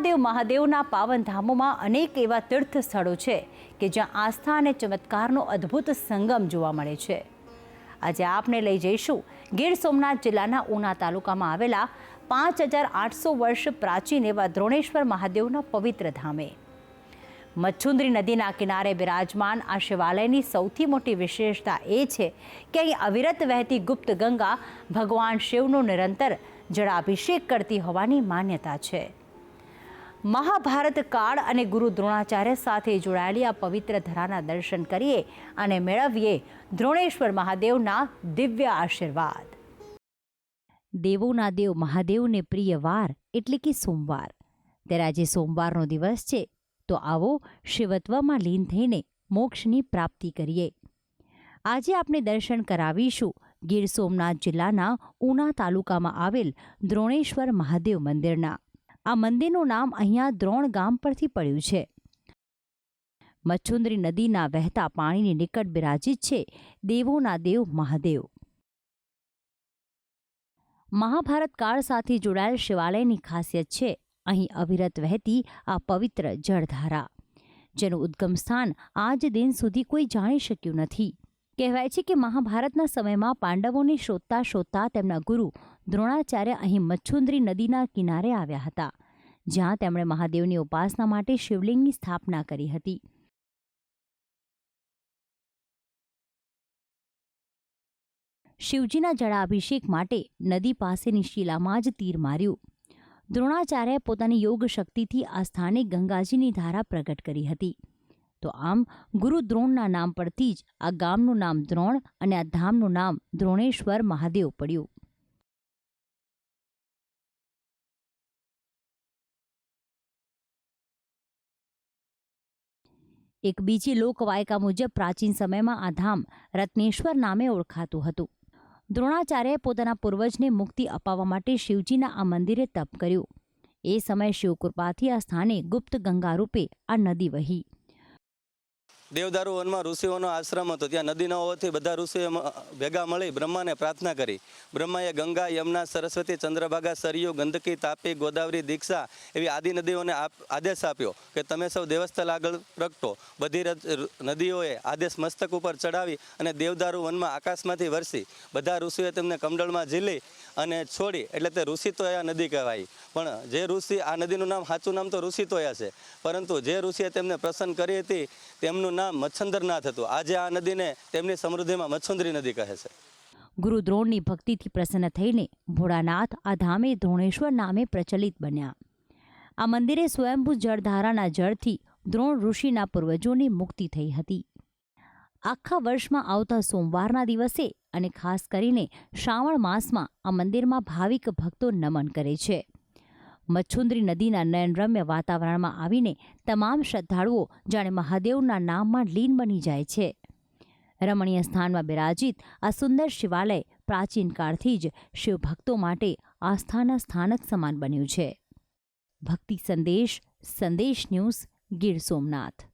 દેવ મહાદેવના પાવન ધામોમાં અનેક એવા તીર્થ સ્થળો છે કે જ્યાં આસ્થા અને ચમત્કારનો અદ્ભુત સંગમ જોવા મળે છે। આજે આપને લઈ જઈશું ગીર સોમનાથ જિલ્લાના ઉના તાલુકામાં આવેલા 5800 વર્ષ પ્રાચીન એવા દ્રોણેશ્વર મહાદેવના પવિત્ર ધામે। મચ્છુંદ્રી નદીના કિનારે બિરાજમાન આ શિવાલયની સૌથી મોટી વિશેષતા એ છે કે અહીં અવિરત વહેતી ગુપ્ત ગંગા ભગવાન શિવનો નિરંતર જળાભિષેક કરતી હોવાની માન્યતા છે। મહાભારત કાળ અને ગુરુ દ્રોણાચાર્ય સાથે જોડાયેલી આ પવિત્ર ધરાના દર્શન કરીએ અને મેળવીએ દ્રોણેશ્વર મહાદેવના દિવ્ય આશીર્વાદ। દેવોના દેવ મહાદેવને પ્રિય વાર એટલે કે સોમવાર, ત્યારે આજે સોમવારનો દિવસ છે, તો આવો શિવત્વમાં લીન થઈને મોક્ષની પ્રાપ્તિ કરીએ। આજે આપણે દર્શન કરાવીશું ગીર સોમનાથ જિલ્લાના ઉના તાલુકામાં આવેલ દ્રોણેશ્વર મહાદેવ મંદિરના। આ મંદિરનું નામ અહીંયા દ્રોણ ગામ પરથી પડ્યું છે। મચ્છુંદ્રી નદીના વહેતા પાણીની નિકટ બિરાજિત છે દેવોના દેવ મહાદેવ। મહાભારત કાળ સાથે જોડાયેલ શિવાલયની ખાસિયત છે અહીં અવિરત વહેતી આ પવિત્ર જળધારા, જેનું ઉદ્ગમ સ્થાન આજ દિન સુધી કોઈ જાણી શક્યું નથી। કહેવાય છે કે મહાભારતના સમયમાં પાંડવોને શોધતા શોધતા તેમના ગુરુ દ્રોણાચાર્ય અહીં મચ્છુંદ્રી નદીના કિનારે આવ્યા હતા, જ્યાં તેમણે મહાદેવની ઉપાસના માટે શિવલિંગની સ્થાપના કરી હતી। શિવજીના જળાભિષેક માટે નદી પાસેની શિલામાં જ તીર માર્યું। દ્રોણાચાર્યએ પોતાની યોગ શક્તિથી આ સ્થાને ગંગાજીની ધારા પ્રગટ કરી હતી। તો આમ ગુરુ દ્રોણના નામ પરથી જ આ ગામનું નામ દ્રોણ અને આ ધામનું નામ દ્રોણેશ્વર મહાદેવ પડ્યું। એક બીજી લોકવાયકા મુજબ પ્રાચીન સમયમાં આ ધામ રત્નેશ્વર નામે ઓળખાતું હતું। દ્રોણાચાર્યએ પોતાના પૂર્વજને મુક્તિ અપાવવા માટે શિવજીના આ મંદિરે તપ કર્યું। એ સમયે શિવકૃપાથી આ સ્થાને ગુપ્ત ગંગા રૂપે આ નદી વહી। દેવદારુ વનમાં ઋષિઓનો આશ્રમ હતો। ત્યાં નદી ન હોવાથી બધા ઋષિઓ ભેગા મળી બ્રહ્માને પ્રાર્થના કરી। બ્રહ્માએ ગંગા, યમુના, સરસ્વતી, ચંદ્રભાગા, સરયુ, ગંદકી, તાપી, ગોદાવરી, દીક્ષા એવી આદિ નદીઓને આદેશ આપ્યો કે તમે સૌ દેવસ્થળ આગળ પ્રગટો। બધી નદીઓએ આદેશ મસ્તક ઉપર ચડાવી અને દેવદારુ વનમાં આકાશમાંથી વરસી બધા ઋષિઓએ તેમને કમંડળમાં ઝીલી અને છોડી, એટલે તે ઋષિતોયા નદી કહેવાય। પણ જે ઋષિ, આ નદીનું નામ સાચું નામ તો ઋષિતોયા છે, પરંતુ જે ઋષિએ તેમને પ્રસન્ન કરી હતી તેમનું નામ મચ્છંદરનાથ હતું। આજે આ નદીને તેમની સમૃદ્ધિમાં મચ્છુંદ્રી નદી કહે છે। ગુરુ દ્રોણની ભક્તિથી પ્રસન્ન થઈને ભોળાનાથ આ ધામે દ્રોણેશ્વર નામે પ્રચલિત બન્યા। આ મંદિરે સ્વયંભૂ જળધારાના જળથી દ્રોણ ઋષિના પૂર્વજોની મુક્તિ થઈ હતી। આખા વર્ષમાં આવતા સોમવારના દિવસે અને ખાસ કરીને શ્રાવણ માસમાં આ મંદિરમાં ભાવિક ભક્તો નમન કરે છે। મચ્છુંદ્રી નદીના નયનરમ્ય વાતાવરણમાં આવીને તમામ શ્રદ્ધાળુઓ જાણે મહાદેવના નામમાં લીન બની જાય છે। રમણીય સ્થાનમાં બિરાજિત આ સુંદર શિવાલય પ્રાચીન કાળથી જ શિવભક્તો માટે આસ્થાના સ્થાનક સમાન બન્યું છે। ભક્તિ સંદેશ, સંદેશ ન્યૂઝ, ગીર સોમનાથ।